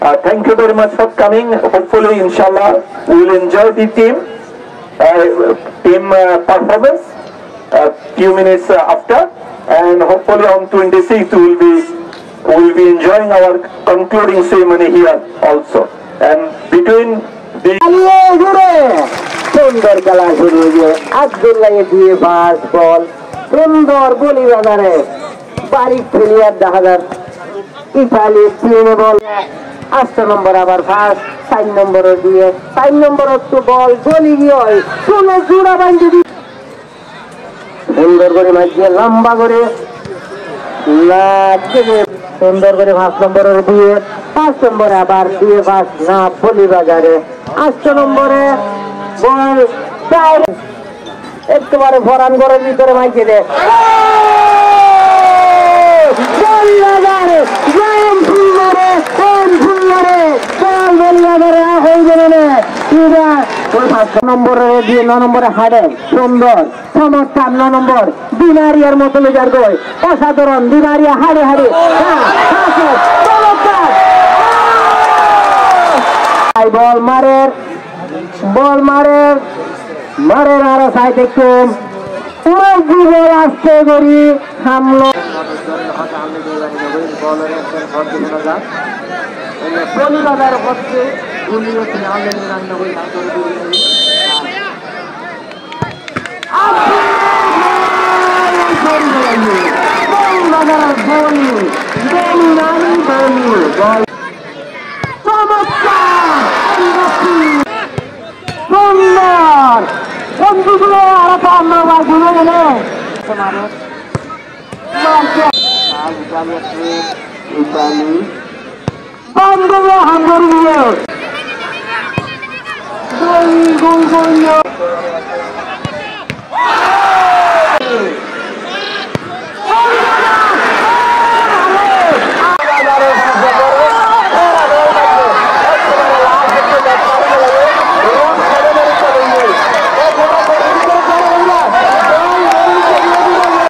Thank you very much for coming. Hopefully, inshallah, we will enjoy the team performance few minutes after, and hopefully on 26th we will be enjoying our concluding ceremony here also. And between the সুন্দর খেলা শুরু হয়ে আব্দুল্লাহ দিয়ে first বল সুন্দর বলি বাজারে বাড়ি player দেখা যান ইতালি তিন বল 8 নম্বর আবার ফার্স্ট 4 নম্বর দিয়ে 4 নম্বর তো বল বলি গিয়ে হয় কোন জোড়া বান্ধি সুন্দর করে মাঝে লম্বা করে সুন্দর করে 5 নম্বরের দিয়ে 5 নম্বরে আবার দিয়ে ফার্স্ট না বলি বাজারে 8 নম্বরে বল একেবারে ভরান ঘরের ভিতরে মাইকে দে নম্বরে দিয়ে 9 নম্বরে হাড়ে সুন্দর চমৎকার 9 নম্বর দিনারিয়ার মতো লেজার গোল অসাধারণ দিনারিয়া হাড়ে হাড়ে বল মারের আরো সাইড একটু আসতে করি হামলো বন্ধুগুলো আরো তো আমরা গুলো গেলে বন্ধুগুলো হাঙ্গরি